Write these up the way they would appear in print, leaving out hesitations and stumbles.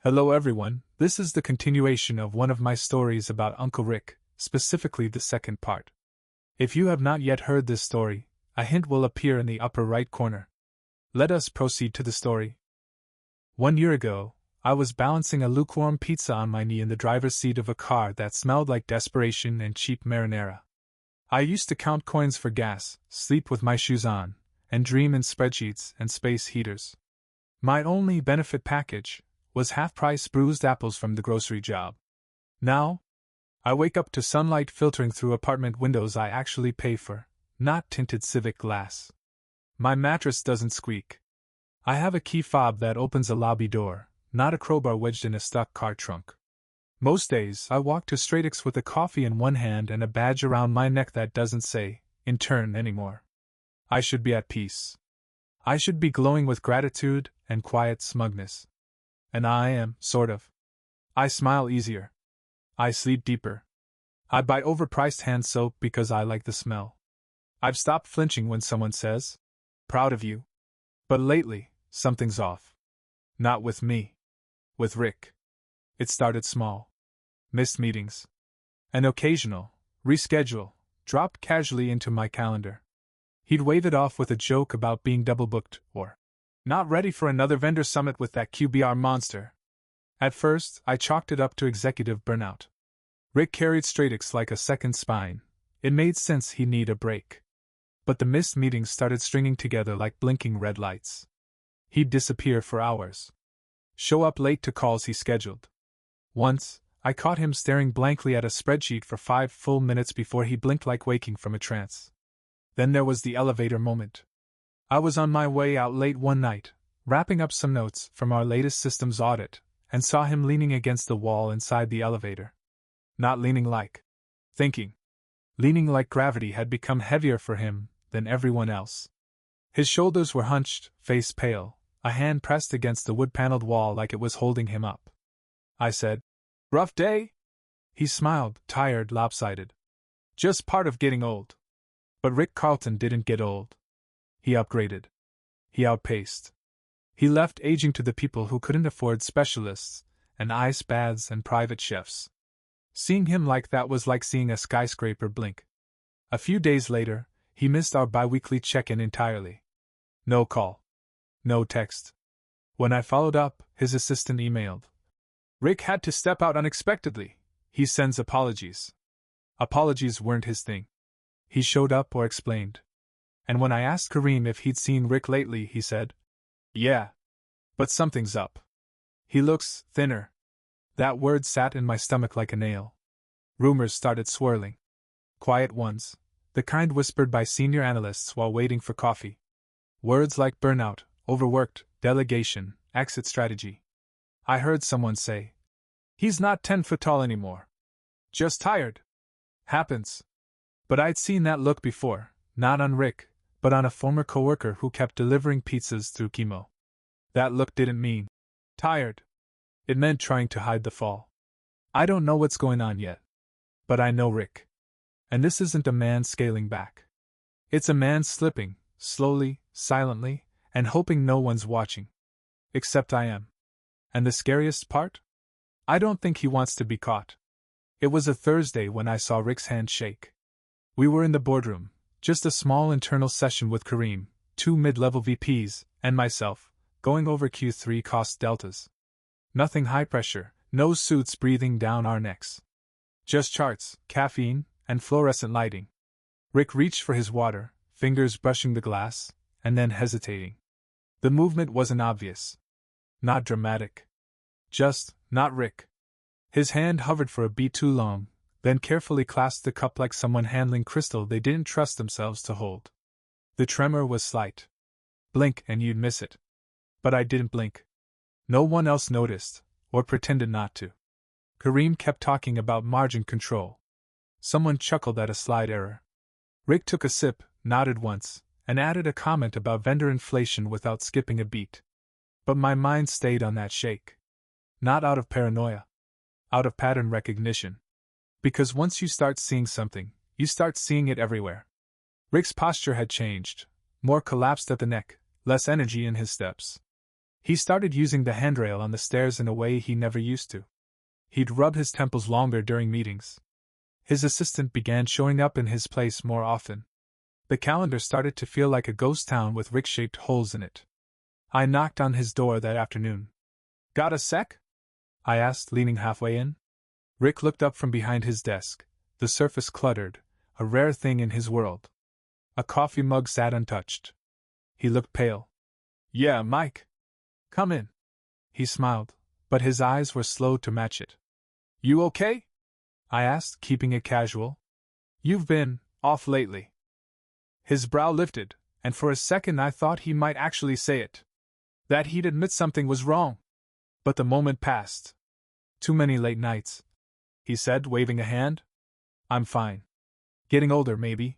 Hello everyone, this is the continuation of one of my stories about Uncle Rick, specifically the second part. If you have not yet heard this story, a hint will appear in the upper right corner. Let us proceed to the story. 1 year ago, I was balancing a lukewarm pizza on my knee in the driver's seat of a car that smelled like desperation and cheap marinara. I used to count coins for gas, sleep with my shoes on, and dream in spreadsheets and space heaters. My only benefit package was half-price bruised apples from the grocery job. Now, I wake up to sunlight filtering through apartment windows I actually pay for, not tinted civic glass. My mattress doesn't squeak. I have a key fob that opens a lobby door, not a crowbar wedged in a stuck car trunk. Most days, I walk to Straightix with a coffee in one hand and a badge around my neck that doesn't say, intern anymore. I should be at peace. I should be glowing with gratitude and quiet smugness. And I am, sort of. I smile easier. I sleep deeper. I buy overpriced hand soap because I like the smell. I've stopped flinching when someone says, "Proud of you." But lately, something's off. Not with me. With Rick. It started small. Missed meetings. An occasional reschedule dropped casually into my calendar. He'd wave it off with a joke about being double booked or not ready for another vendor summit with that QBR monster. At first, I chalked it up to executive burnout. Rick carried Straightix like a second spine. It made sense he'd need a break. But the missed meetings started stringing together like blinking red lights. He'd disappear for hours. Show up late to calls he scheduled. Once, I caught him staring blankly at a spreadsheet for 5 full minutes before he blinked like waking from a trance. Then there was the elevator moment. I was on my way out late one night, wrapping up some notes from our latest systems audit, and saw him leaning against the wall inside the elevator. Not leaning like thinking. Leaning like gravity had become heavier for him than everyone else. His shoulders were hunched, face pale, a hand pressed against the wood-paneled wall like it was holding him up. I said, "Rough day?" He smiled, tired, lopsided. "Just part of getting old." But Rick Carlton didn't get old. He upgraded. He outpaced. He left aging to the people who couldn't afford specialists, and ice baths and private chefs. Seeing him like that was like seeing a skyscraper blink. A few days later, he missed our bi-weekly check-in entirely. No call. No text. When I followed up, his assistant emailed. "Rick had to step out unexpectedly. He sends apologies." Apologies weren't his thing. He showed up or explained. And when I asked Kareem if he'd seen Rick lately, he said, "Yeah. But something's up. He looks thinner." That word sat in my stomach like a nail. Rumors started swirling. Quiet ones, the kind whispered by senior analysts while waiting for coffee. Words like burnout, overworked, delegation, exit strategy. I heard someone say, "He's not 10 foot tall anymore. Just tired." Happens. But I'd seen that look before, not on Rick, but on a former coworker who kept delivering pizzas through chemo. That look didn't mean tired. It meant trying to hide the fall. I don't know what's going on yet. But I know Rick. And this isn't a man scaling back. It's a man slipping, slowly, silently, and hoping no one's watching. Except I am. And the scariest part? I don't think he wants to be caught. It was a Thursday when I saw Rick's hand shake. We were in the boardroom, just a small internal session with Kareem, 2 mid-level VPs, and myself, going over Q3 cost deltas. Nothing high pressure, no suits breathing down our necks. Just charts, caffeine, and fluorescent lighting. Rick reached for his water, fingers brushing the glass, and then hesitating. The movement wasn't obvious. Not dramatic. Just, not Rick. His hand hovered for a beat too long, then carefully clasped the cup like someone handling crystal they didn't trust themselves to hold. The tremor was slight. Blink and you'd miss it. But I didn't blink. No one else noticed, or pretended not to. Kareem kept talking about margin control. Someone chuckled at a slide error. Rick took a sip, nodded once, and added a comment about vendor inflation without skipping a beat. But my mind stayed on that shake. Not out of paranoia. Out of pattern recognition. Because once you start seeing something, you start seeing it everywhere. Rick's posture had changed, more collapsed at the neck, less energy in his steps. He started using the handrail on the stairs in a way he never used to. He'd rub his temples longer during meetings. His assistant began showing up in his place more often. The calendar started to feel like a ghost town with Rick-shaped holes in it. I knocked on his door that afternoon. "Got a sec?" I asked, leaning halfway in. Rick looked up from behind his desk, the surface cluttered, a rare thing in his world. A coffee mug sat untouched. He looked pale. "Yeah, Mike. Come in." He smiled, but his eyes were slow to match it. "You okay?" I asked, keeping it casual. "You've been off lately." His brow lifted, and for a second I thought he might actually say it. That he'd admit something was wrong. But the moment passed. "Too many late nights," he said, waving a hand. "I'm fine. Getting older, maybe.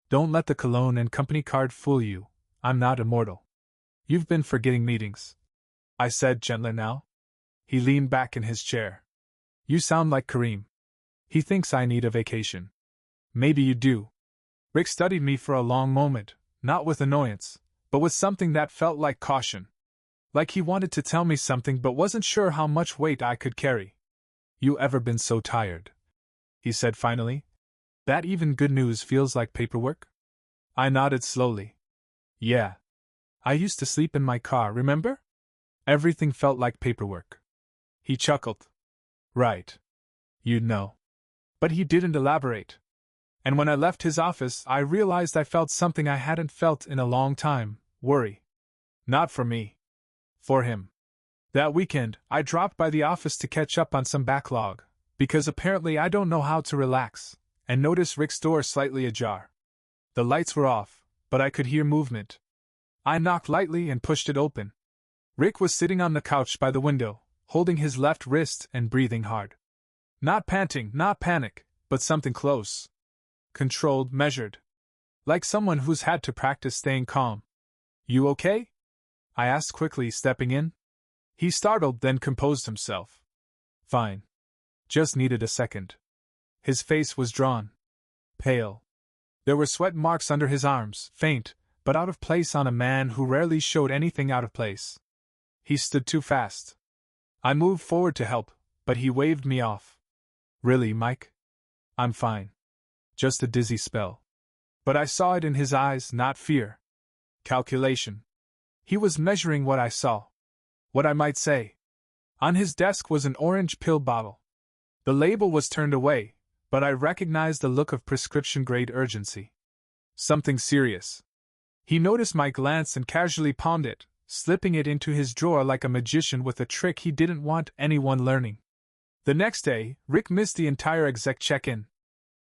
Don't let the cologne and company card fool you. I'm not immortal." "You've been forgetting meetings," I said, gentler now. He leaned back in his chair. "You sound like Kareem. He thinks I need a vacation." "Maybe you do." Rick studied me for a long moment, not with annoyance, but with something that felt like caution. Like he wanted to tell me something but wasn't sure how much weight I could carry. "You ever been so tired?" he said finally. "That even good news feels like paperwork?" I nodded slowly. "Yeah. I used to sleep in my car, remember? Everything felt like paperwork." He chuckled. "Right. You'd know." But he didn't elaborate. And when I left his office, I realized I felt something I hadn't felt in a long time: worry. Not for me. For him. That weekend, I dropped by the office to catch up on some backlog, because apparently I don't know how to relax, and noticed Rick's door slightly ajar. The lights were off, but I could hear movement. I knocked lightly and pushed it open. Rick was sitting on the couch by the window, holding his left wrist and breathing hard. Not panting, not panic, but something close. Controlled, measured. Like someone who's had to practice staying calm. "You okay?" I asked quickly, stepping in. He startled, then composed himself. "Fine. Just needed a second." His face was drawn. Pale. There were sweat marks under his arms, faint, but out of place on a man who rarely showed anything out of place. He stood too fast. I moved forward to help, but he waved me off. "Really, Mike? I'm fine. Just a dizzy spell." But I saw it in his eyes, not fear. Calculation. He was measuring what I saw. What I might say. On his desk was an orange pill bottle. The label was turned away, but I recognized the look of prescription-grade urgency. Something serious. He noticed my glance and casually palmed it, slipping it into his drawer like a magician with a trick he didn't want anyone learning. The next day, Rick missed the entire exec check-in.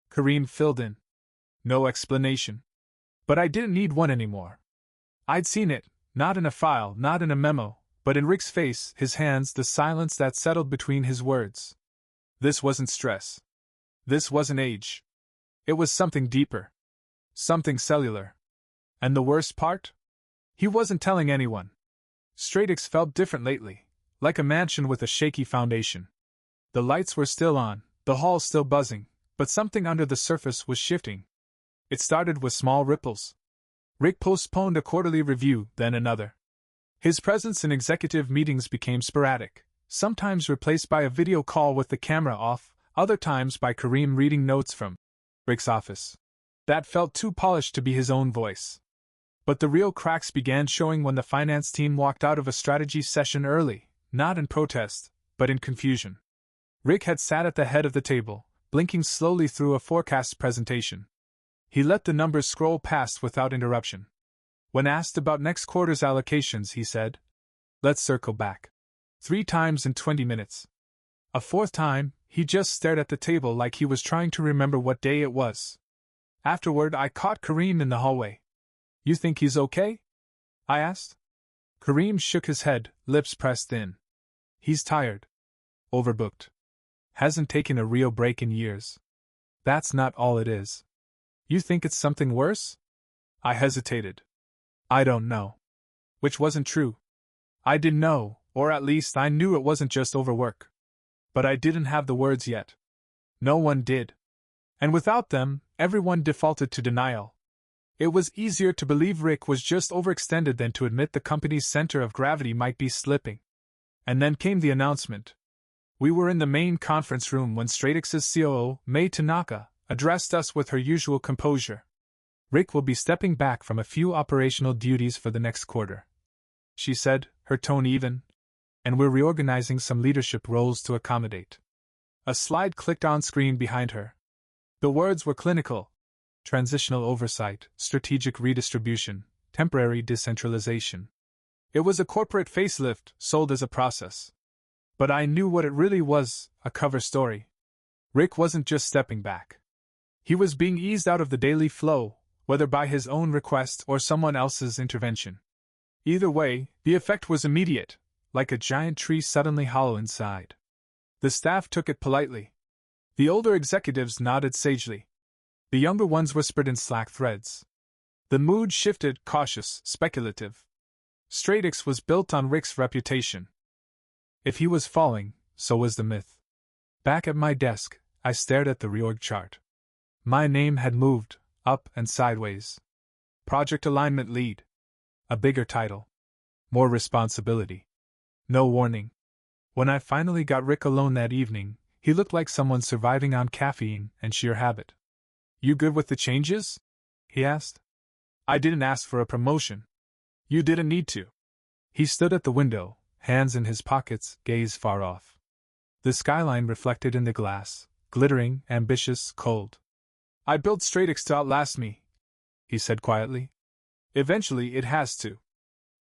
Kareem filled in. No explanation. But I didn't need one anymore. I'd seen it, not in a file, not in a memo, but in Rick's face, his hands, the silence that settled between his words. This wasn't stress. This wasn't age. It was something deeper. Something cellular. And the worst part? He wasn't telling anyone. Stratex felt different lately, like a mansion with a shaky foundation. The lights were still on, the hall still buzzing, but something under the surface was shifting. It started with small ripples. Rick postponed a quarterly review, then another. His presence in executive meetings became sporadic, sometimes replaced by a video call with the camera off, other times by Kareem reading notes from Rick's office. That felt too polished to be his own voice. But the real cracks began showing when the finance team walked out of a strategy session early, not in protest, but in confusion. Rick had sat at the head of the table, blinking slowly through a forecast presentation. He let the numbers scroll past without interruption. When asked about next quarter's allocations, he said, "Let's circle back." 3 times in 20 minutes. A 4th time, he just stared at the table like he was trying to remember what day it was. Afterward, I caught Kareem in the hallway. "You think he's okay?" I asked. Kareem shook his head, lips pressed in. "He's tired. Overbooked. Hasn't taken a real break in years. That's not all it is." "You think it's something worse?" I hesitated. "I don't know." Which wasn't true. I didn't know, or at least I knew it wasn't just overwork. But I didn't have the words yet. No one did. And without them, everyone defaulted to denial. It was easier to believe Rick was just overextended than to admit the company's center of gravity might be slipping. And then came the announcement. We were in the main conference room when Stratix's COO, Mai Tanaka, addressed us with her usual composure. Rick will be stepping back from a few operational duties for the next quarter, she said, her tone even, and we're reorganizing some leadership roles to accommodate. A slide clicked on screen behind her. The words were clinical: transitional oversight, strategic redistribution, temporary decentralization. It was a corporate facelift, sold as a process. But I knew what it really was, a cover story. Rick wasn't just stepping back. He was being eased out of the daily flow, whether by his own request or someone else's intervention. Either way, the effect was immediate, like a giant tree suddenly hollow inside. The staff took it politely. The older executives nodded sagely. The younger ones whispered in Slack threads. The mood shifted, cautious, speculative. Stratix was built on Rick's reputation. If he was falling, so was the myth. Back at my desk, I stared at the reorg chart. My name had moved, up and sideways. Project Alignment Lead. A bigger title. More responsibility. No warning. When I finally got Rick alone that evening, he looked like someone surviving on caffeine and sheer habit. You good with the changes? He asked. I didn't ask for a promotion. You didn't need to. He stood at the window, hands in his pockets, gaze far off. The skyline reflected in the glass, glittering, ambitious, cold. I built Stratix to outlast me, he said quietly. Eventually it has to.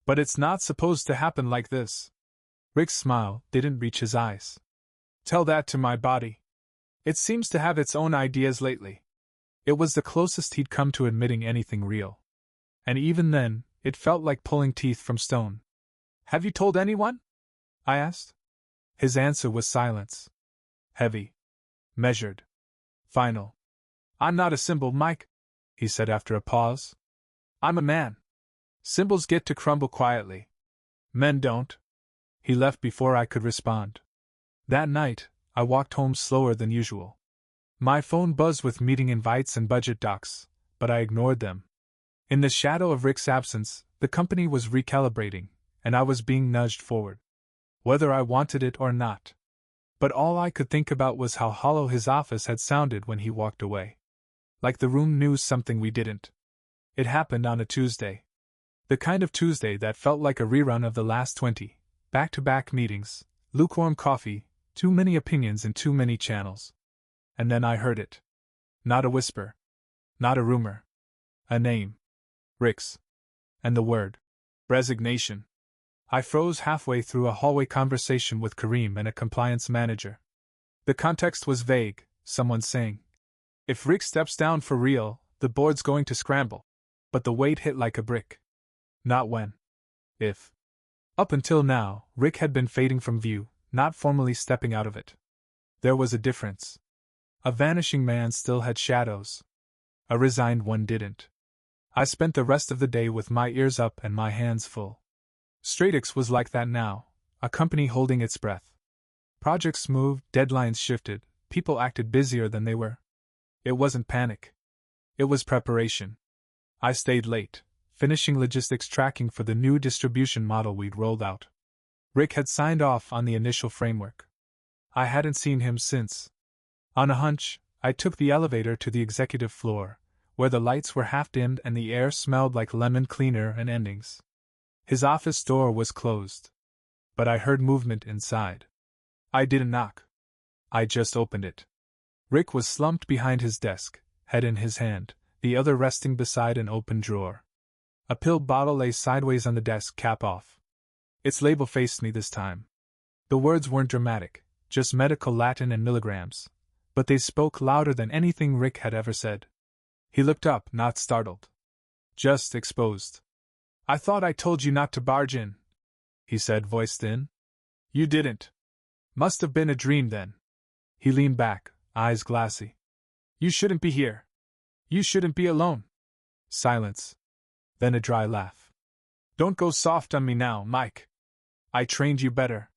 But it's not supposed to happen like this. Rick's smile didn't reach his eyes. Tell that to my body. It seems to have its own ideas lately. It was the closest he'd come to admitting anything real. And even then, it felt like pulling teeth from stone. Have you told anyone? I asked. His answer was silence. Heavy. Measured. Final. I'm not a symbol, Mike, he said after a pause. I'm a man. Symbols get to crumble quietly. Men don't. He left before I could respond. That night, I walked home slower than usual. My phone buzzed with meeting invites and budget docs, but I ignored them. In the shadow of Rick's absence, the company was recalibrating, and I was being nudged forward. Whether I wanted it or not. But all I could think about was how hollow his office had sounded when he walked away. Like the room knew something we didn't. It happened on a Tuesday. The kind of Tuesday that felt like a rerun of the last 20, back-to-back meetings, lukewarm coffee, too many opinions in too many channels. And then I heard it. Not a whisper. Not a rumor. A name. Rick's. And the word. Resignation. I froze halfway through a hallway conversation with Kareem and a compliance manager. The context was vague, someone saying, if Rick steps down for real, the board's going to scramble. But the weight hit like a brick. Not when. If. Up until now, Rick had been fading from view, not formally stepping out of it. There was a difference. A vanishing man still had shadows. A resigned one didn't. I spent the rest of the day with my ears up and my hands full. Stratix was like that now, a company holding its breath. Projects moved, deadlines shifted, people acted busier than they were. It wasn't panic. It was preparation. I stayed late, finishing logistics tracking for the new distribution model we'd rolled out. Rick had signed off on the initial framework. I hadn't seen him since. On a hunch, I took the elevator to the executive floor, where the lights were half dimmed and the air smelled like lemon cleaner and endings. His office door was closed. But I heard movement inside. I didn't knock. I just opened it. Rick was slumped behind his desk, head in his hand, the other resting beside an open drawer. A pill bottle lay sideways on the desk, cap off. Its label faced me this time. The words weren't dramatic, just medical Latin and milligrams, but they spoke louder than anything Rick had ever said. He looked up, not startled. Just exposed. I thought I told you not to barge in, he said, voice thin. You didn't. Must have been a dream then. He leaned back, eyes glassy. You shouldn't be here. You shouldn't be alone. Silence. Then a dry laugh. Don't go soft on me now, Mike. I trained you better.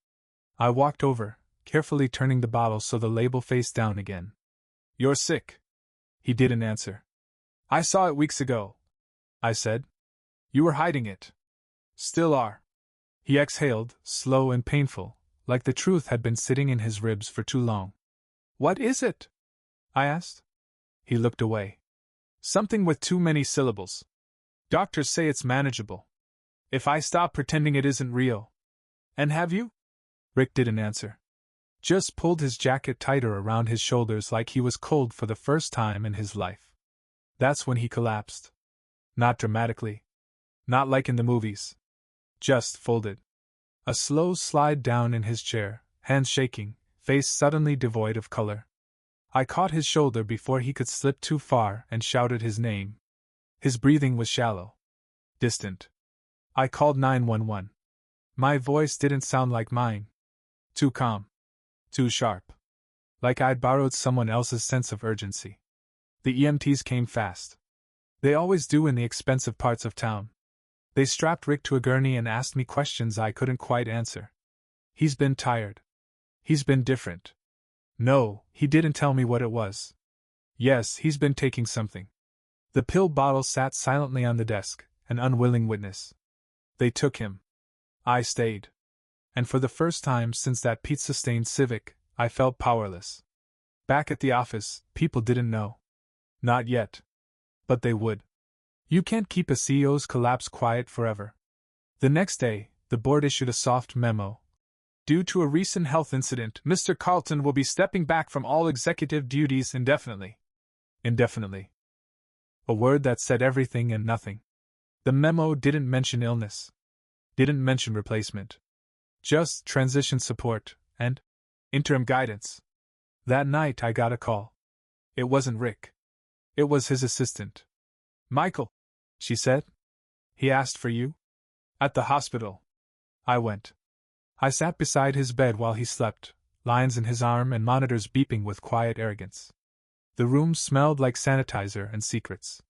I walked over, carefully turning the bottle so the label faced down again. You're sick. He didn't answer. I saw it weeks ago. I said. You were hiding it. Still are. He exhaled, slow and painful, like the truth had been sitting in his ribs for too long. What is it? I asked. He looked away. Something with too many syllables. Doctors say it's manageable. If I stop pretending it isn't real. And have you? Rick didn't answer. Just pulled his jacket tighter around his shoulders like he was cold for the first time in his life. That's when he collapsed. Not dramatically. Not like in the movies. Just folded. A slow slide down in his chair, hands shaking, face suddenly devoid of color. I caught his shoulder before he could slip too far and shouted his name. His breathing was shallow. Distant. I called 911. My voice didn't sound like mine. Too calm. Too sharp. Like I'd borrowed someone else's sense of urgency. The EMTs came fast. They always do in the expensive parts of town. They strapped Rick to a gurney and asked me questions I couldn't quite answer. He's been tired. He's been different. No, he didn't tell me what it was. Yes, he's been taking something. The pill bottle sat silently on the desk, an unwilling witness. They took him. I stayed. And for the first time since that pizza-stained Civic, I felt powerless. Back at the office, people didn't know. Not yet. But they would. You can't keep a CEO's collapse quiet forever. The next day, the board issued a soft memo. Due to a recent health incident, Mr. Carlton will be stepping back from all executive duties indefinitely. Indefinitely. A word that said everything and nothing. The memo didn't mention illness. Didn't mention replacement. Just transition support and interim guidance. That night I got a call. It wasn't Rick. It was his assistant. Michael, she said. He asked for you? At the hospital. I went. I sat beside his bed while he slept, lines in his arm and monitors beeping with quiet arrogance. The room smelled like sanitizer and secrets.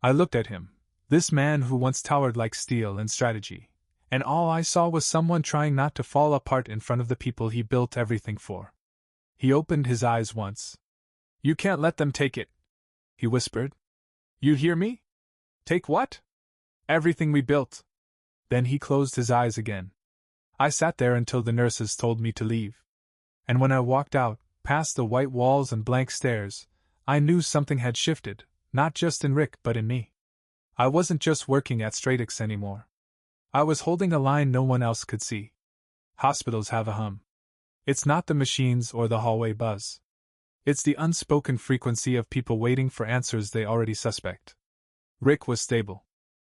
I looked at him, this man who once towered like steel and strategy, and all I saw was someone trying not to fall apart in front of the people he built everything for. He opened his eyes once. You can't let them take it, he whispered. You hear me? Take what? Everything we built. Then he closed his eyes again. I sat there until the nurses told me to leave. And when I walked out, past the white walls and blank stares, I knew something had shifted, not just in Rick but in me. I wasn't just working at Estranged anymore. I was holding a line no one else could see. Hospitals have a hum. It's not the machines or the hallway buzz. It's the unspoken frequency of people waiting for answers they already suspect. Rick was stable.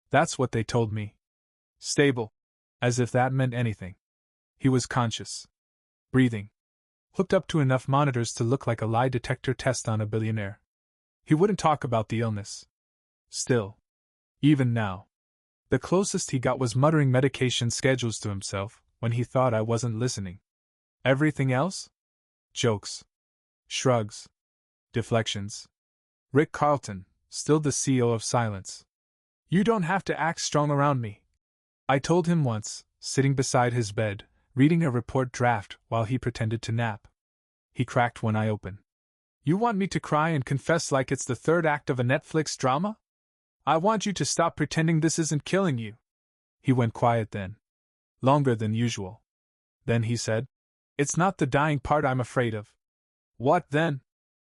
That's what they told me. Stable. As if that meant anything. He was conscious. Breathing. Hooked up to enough monitors to look like a lie detector test on a billionaire. He wouldn't talk about the illness. Still. Even now. The closest he got was muttering medication schedules to himself when he thought I wasn't listening. Everything else? Jokes. Shrugs. Deflections. Rick Carlton, still the CEO of silence. You don't have to act strong around me. I told him once, sitting beside his bed, reading a report draft while he pretended to nap. He cracked one eye open. You want me to cry and confess like it's the third act of a Netflix drama? I want you to stop pretending this isn't killing you. He went quiet then. Longer than usual. Then he said, It's not the dying part I'm afraid of. What then?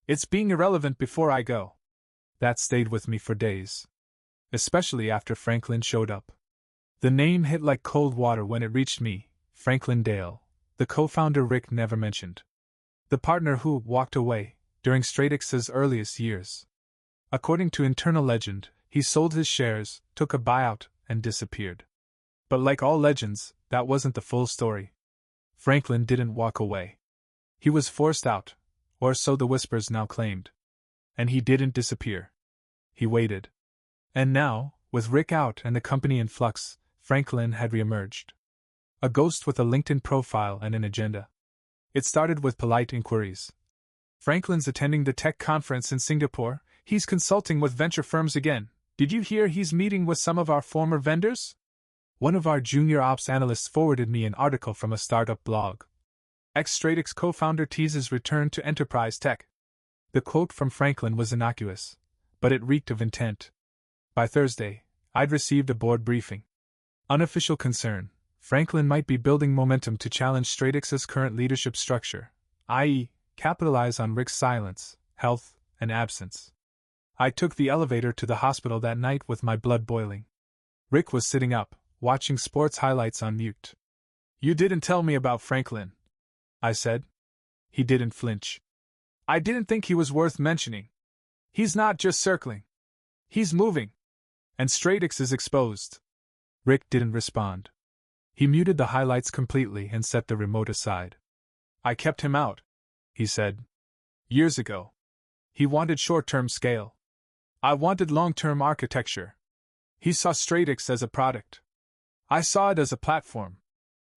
It's being irrelevant before I go. That stayed with me for days. Especially after Franklin showed up. The name hit like cold water when it reached me, Franklin Dale, the co-founder Rick never mentioned. The partner who walked away during Estranged's earliest years. According to internal legend, he sold his shares, took a buyout, and disappeared. But like all legends, that wasn't the full story. Franklin didn't walk away. He was forced out, or so the whispers now claimed. And he didn't disappear. He waited. And now, with Rick out and the company in flux, Franklin had reemerged. A ghost with a LinkedIn profile and an agenda. It started with polite inquiries. Franklin's attending the tech conference in Singapore, he's consulting with venture firms again. Did you hear he's meeting with some of our former vendors? One of our junior ops analysts forwarded me an article from a startup blog. Estranged's co-founder teases return to enterprise tech. The quote from Franklin was innocuous, but it reeked of intent. By Thursday, I'd received a board briefing. Unofficial concern: Franklin might be building momentum to challenge Stratix's current leadership structure, i.e., capitalize on Rick's silence, health, and absence. I took the elevator to the hospital that night with my blood boiling. Rick was sitting up, watching sports highlights on mute. "You didn't tell me about Franklin," I said. He didn't flinch. "I didn't think he was worth mentioning. He's not just circling. He's moving. And Stratix is exposed." Rick didn't respond. He muted the highlights completely and set the remote aside. "I kept him out," he said. "Years ago. He wanted short-term scale. I wanted long-term architecture. He saw Stratix as a product. I saw it as a platform.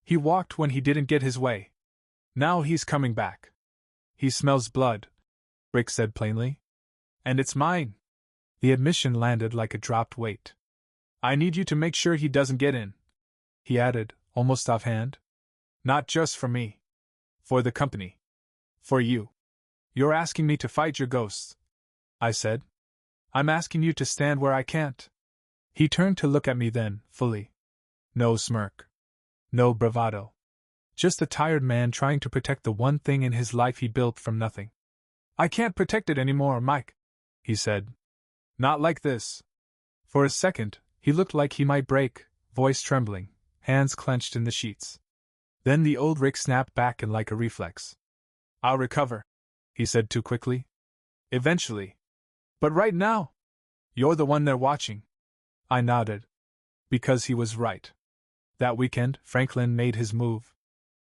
He walked when he didn't get his way. Now he's coming back. He smells blood," Rick said plainly. "And it's mine." The admission landed like a dropped weight. "I need you to make sure he doesn't get in," he added, almost offhand. "Not just for me. For the company. For you. You're asking me to fight your ghosts," I said. "I'm asking you to stand where I can't." He turned to look at me then, fully. No smirk. No bravado. Just a tired man trying to protect the one thing in his life he built from nothing. "I can't protect it anymore, Mike," he said. "Not like this." For a second, he looked like he might break, voice trembling, hands clenched in the sheets. Then the old Rick snapped back in like a reflex. "I'll recover," he said too quickly. "Eventually. But right now, you're the one they're watching." I nodded. Because he was right. That weekend, Franklin made his move.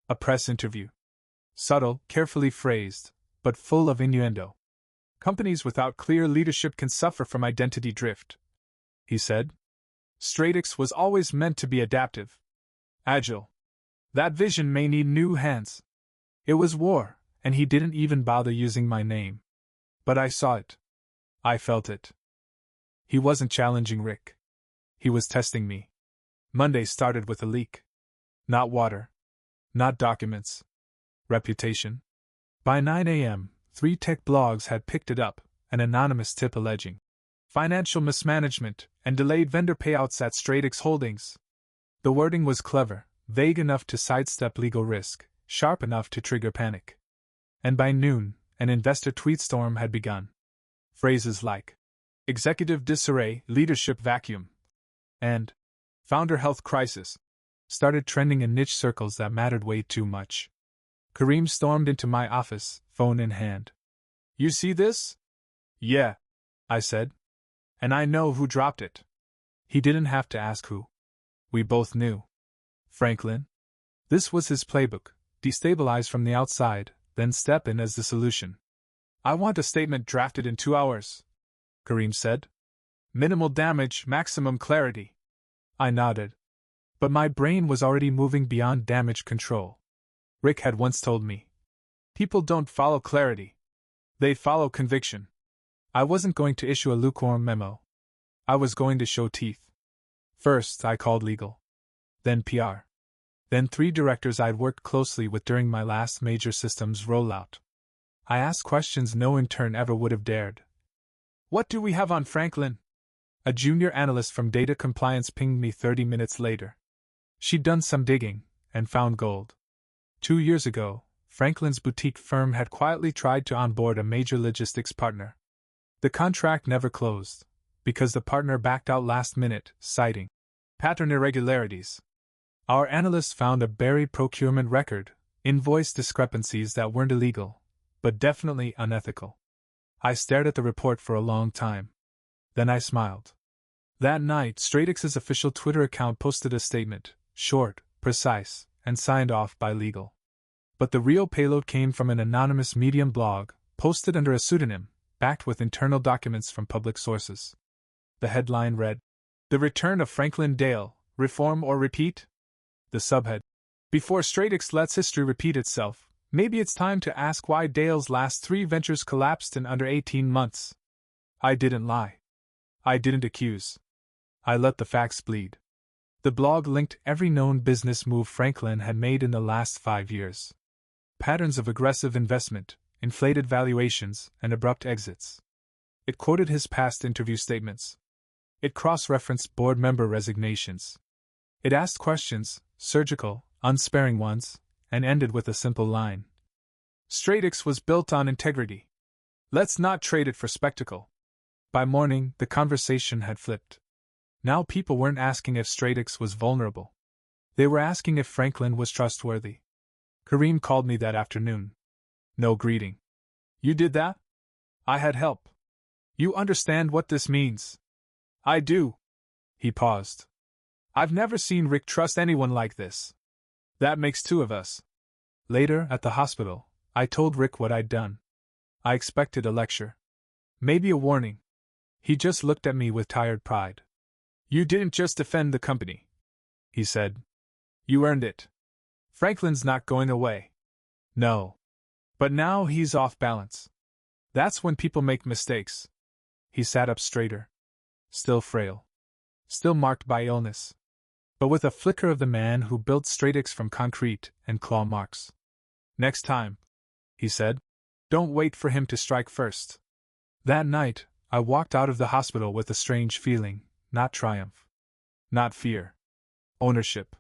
A press interview. Subtle, carefully phrased, but full of innuendo. "Companies without clear leadership can suffer from identity drift," he said. "Stratix was always meant to be adaptive. Agile. That vision may need new hands." It was war, and he didn't even bother using my name. But I saw it. I felt it. He wasn't challenging Rick. He was testing me. Monday started with a leak. Not water. Not documents. Reputation. By 9 a.m., 3 tech blogs had picked it up, an anonymous tip alleging financial mismanagement and delayed vendor payouts at Stratix Holdings. The wording was clever, vague enough to sidestep legal risk, sharp enough to trigger panic. And by noon, an investor tweetstorm had begun. Phrases like executive disarray, leadership vacuum, and founder health crisis started trending in niche circles that mattered way too much. Kareem stormed into my office, phone in hand. "You see this?" "Yeah," I said. "And I know who dropped it." He didn't have to ask who. We both knew. Franklin. This was his playbook: destabilize from the outside, then step in as the solution. "I want a statement drafted in 2 hours," Kareem said. "Minimal damage, maximum clarity." I nodded. But my brain was already moving beyond damage control. Rick had once told me, "People don't follow clarity. They follow conviction." I wasn't going to issue a lukewarm memo. I was going to show teeth. First, I called legal. Then PR. Then 3 directors I'd worked closely with during my last major systems rollout. I asked questions no intern ever would have dared. "What do we have on Franklin?" A junior analyst from data compliance pinged me 30 minutes later. She'd done some digging, and found gold. 2 years ago, Franklin's boutique firm had quietly tried to onboard a major logistics partner. The contract never closed, because the partner backed out last minute, citing pattern irregularities. Our analysts found a buried procurement record, invoice discrepancies that weren't illegal, but definitely unethical. I stared at the report for a long time. Then I smiled. That night, Stratix's official Twitter account posted a statement, short, precise, and signed off by legal. But the real payload came from an anonymous Medium blog, posted under a pseudonym, backed with internal documents from public sources. The headline read, "The Return of Franklin Dale, Reform or Repeat?" The subhead, "Before Stratix lets history repeat itself, maybe it's time to ask why Dale's last 3 ventures collapsed in under 18 months. I didn't lie. I didn't accuse. I let the facts bleed. The blog linked every known business move Franklin had made in the last 5 years. Patterns of aggressive investment, inflated valuations, and abrupt exits. It quoted his past interview statements. It cross-referenced board member resignations. It asked questions, surgical, unsparing ones, and ended with a simple line. Stratix was built on integrity. Let's not trade it for spectacle. By morning, the conversation had flipped. Now people weren't asking if Stratix was vulnerable. They were asking if Franklin was trustworthy. Kareem called me that afternoon. No greeting. You did that? I had help. You understand what this means? I do. He paused. I've never seen Rick trust anyone like this. That makes two of us. Later, at the hospital, I told Rick what I'd done. I expected a lecture. Maybe a warning. He just looked at me with tired pride. You didn't just defend the company, he said. You earned it. Franklin's not going away. No. But now he's off balance. That's when people make mistakes. He sat up straighter. Still frail. Still marked by illness. But with a flicker of the man who built Stratix from concrete and claw marks. Next time, he said, don't wait for him to strike first. That night, I walked out of the hospital with a strange feeling, not triumph. Not fear. Ownership.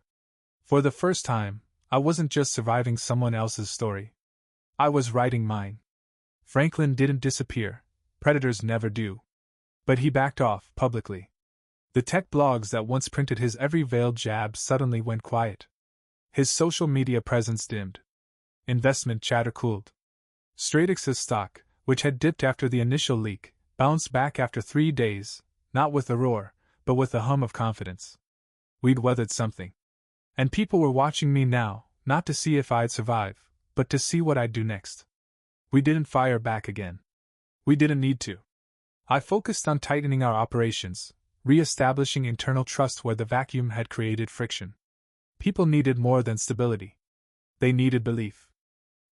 For the first time, I wasn't just surviving someone else's story. I was writing mine. Franklin didn't disappear. Predators never do. But he backed off, publicly. The tech blogs that once printed his every veiled jab suddenly went quiet. His social media presence dimmed. Investment chatter cooled. Stratix's stock, which had dipped after the initial leak, bounced back after 3 days, not with a roar, but with a hum of confidence. We'd weathered something. And people were watching me now, not to see if I'd survive, but to see what I'd do next. We didn't fire back again. We didn't need to. I focused on tightening our operations, re-establishing internal trust where the vacuum had created friction. People needed more than stability. They needed belief.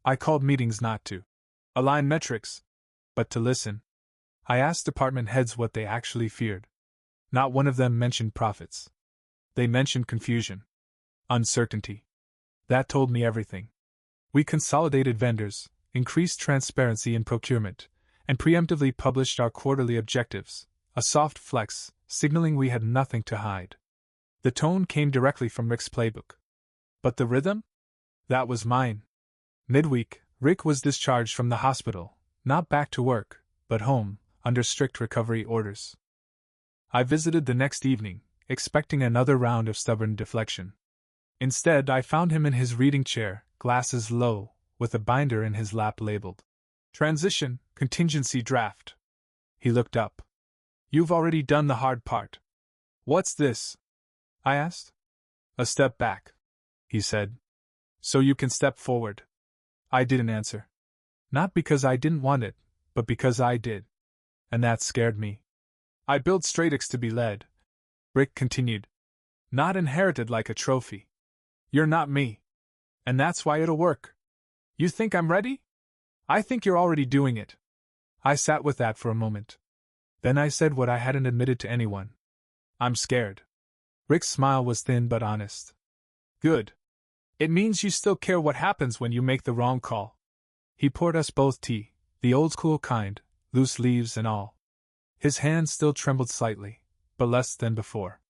I called meetings not to align metrics, but to listen. I asked department heads what they actually feared. Not one of them mentioned profits. They mentioned confusion. Uncertainty. That told me everything. We consolidated vendors, increased transparency in procurement, and preemptively published our quarterly objectives, a soft flex, signaling we had nothing to hide. The tone came directly from Rick's playbook. But the rhythm? That was mine. Midweek, Rick was discharged from the hospital, not back to work, but home, under strict recovery orders. I visited the next evening, expecting another round of stubborn deflection. Instead, I found him in his reading chair, glasses low, with a binder in his lap labeled Transition, Contingency Draft. He looked up. You've already done the hard part. What's this? I asked. A step back, he said. So you can step forward. I didn't answer. Not because I didn't want it, but because I did. And that scared me. I built Stratix to be led, Rick continued. Not inherited like a trophy. You're not me. And that's why it'll work. You think I'm ready? I think you're already doing it. I sat with that for a moment. Then I said what I hadn't admitted to anyone. I'm scared. Rick's smile was thin but honest. Good. It means you still care what happens when you make the wrong call. He poured us both tea, the old-school kind, loose leaves and all. His hand still trembled slightly, but less than before.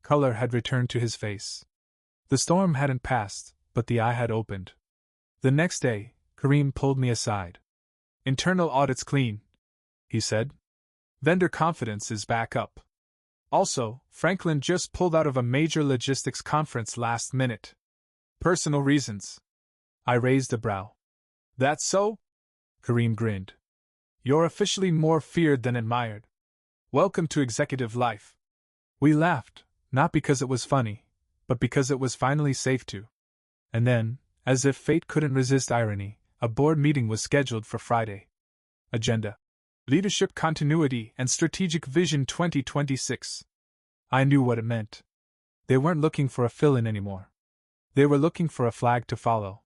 Color had returned to his face. The storm hadn't passed, but the eye had opened. The next day, Kareem pulled me aside. Internal audit's clean, he said. Vendor confidence is back up. Also, Franklin just pulled out of a major logistics conference last minute. Personal reasons. I raised a brow. That's so? Kareem grinned. You're officially more feared than admired. Welcome to executive life. We laughed, not because it was funny, but because it was finally safe to. And then, as if fate couldn't resist irony, a board meeting was scheduled for Friday. Agenda: Leadership Continuity and Strategic Vision 2026. I knew what it meant. They weren't looking for a fill-in anymore. They were looking for a flag to follow.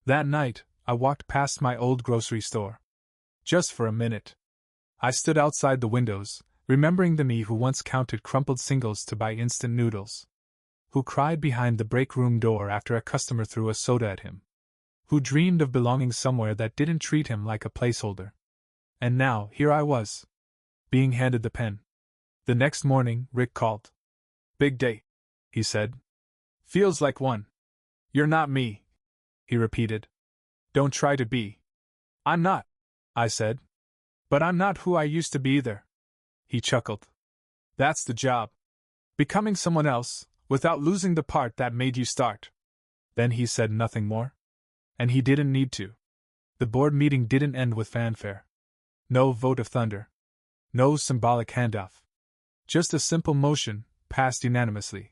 That night, I walked past my old grocery store. Just for a minute. I stood outside the windows, remembering the me who once counted crumpled singles to buy instant noodles. Who cried behind the break room door after a customer threw a soda at him. Who dreamed of belonging somewhere that didn't treat him like a placeholder. And now, here I was. Being handed the pen. The next morning, Rick called. Big day, he said. Feels like one. You're not me, he repeated. Don't try to be. I'm not, I said. But I'm not who I used to be either. He chuckled. That's the job. Becoming someone else, without losing the part that made you start. Then he said nothing more. And he didn't need to. The board meeting didn't end with fanfare. No vote of thunder. No symbolic handoff. Just a simple motion, passed unanimously.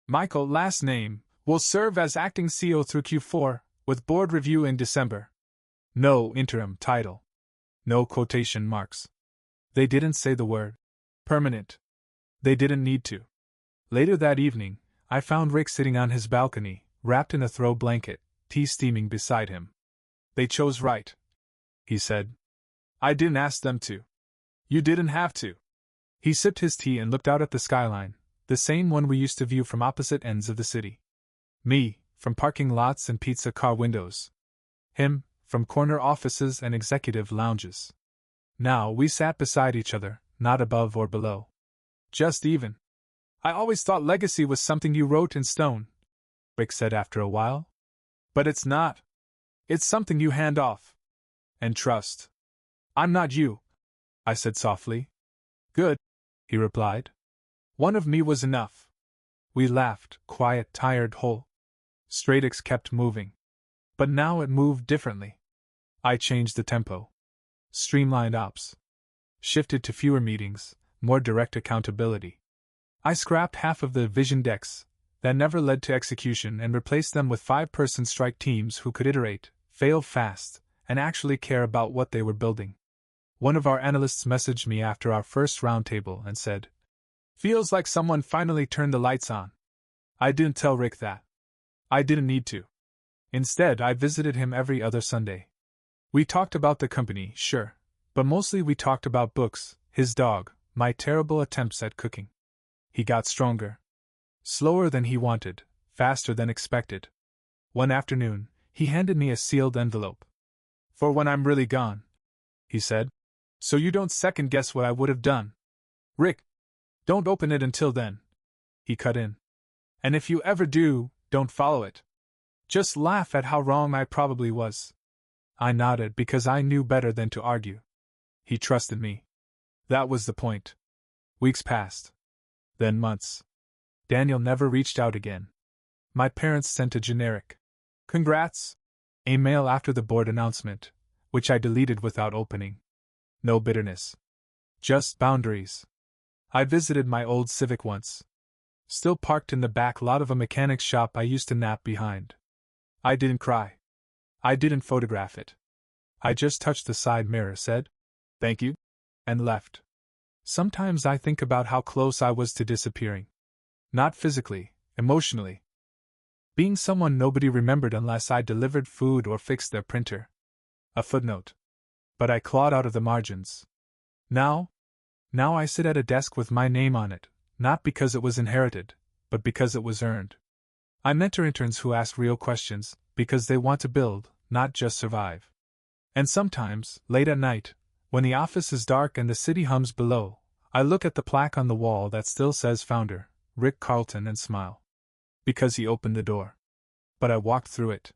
Michael, last name, will serve as acting CEO through Q4, with board review in December. No interim title. No quotation marks. They didn't say the word permanent. They didn't need to. Later that evening, I found Rick sitting on his balcony, wrapped in a throw blanket, tea steaming beside him. They chose right, he said. I didn't ask them to. You didn't have to. He sipped his tea and looked out at the skyline, the same one we used to view from opposite ends of the city. Me, from parking lots and pizza car windows. Him, from corner offices and executive lounges. Now we sat beside each other, not above or below. Just even. I always thought legacy was something you wrote in stone, Rick said after a while. But it's not. It's something you hand off. And trust. I'm not you, I said softly. Good, he replied. One of me was enough. We laughed, quiet, tired, whole. Stradex kept moving. But now it moved differently. I changed the tempo. Streamlined ops. Shifted to fewer meetings, more direct accountability. I scrapped half of the vision decks that never led to execution and replaced them with 5-person strike teams who could iterate, fail fast, and actually care about what they were building. One of our analysts messaged me after our first roundtable and said, "Feels like someone finally turned the lights on." I didn't tell Rick that. I didn't need to. Instead, I visited him every other Sunday. We talked about the company, sure, but mostly we talked about books, his dog, my terrible attempts at cooking. He got stronger. Slower than he wanted, faster than expected. One afternoon, he handed me a sealed envelope. "For when I'm really gone," he said. "So you don't second-guess what I would have done. Rick, don't open it until then," he cut in. "And if you ever do, don't follow it. Just laugh at how wrong I probably was." I nodded because I knew better than to argue. He trusted me. That was the point. Weeks passed. Then months. Daniel never reached out again. My parents sent a generic "congrats" email after the board announcement, which I deleted without opening. No bitterness. Just boundaries. I visited my old Civic once. Still parked in the back lot of a mechanic's shop I used to nap behind. I didn't cry. I didn't photograph it. I just touched the side mirror, said, "Thank you," and left. Sometimes I think about how close I was to disappearing. Not physically, emotionally. Being someone nobody remembered unless I delivered food or fixed their printer. A footnote. But I clawed out of the margins. Now I sit at a desk with my name on it, not because it was inherited, but because it was earned. I mentor interns who ask real questions, because they want to build, not just survive. And sometimes, late at night, when the office is dark and the city hums below, I look at the plaque on the wall that still says Founder, Rick Carlton, and smile. Because he opened the door. But I walked through it.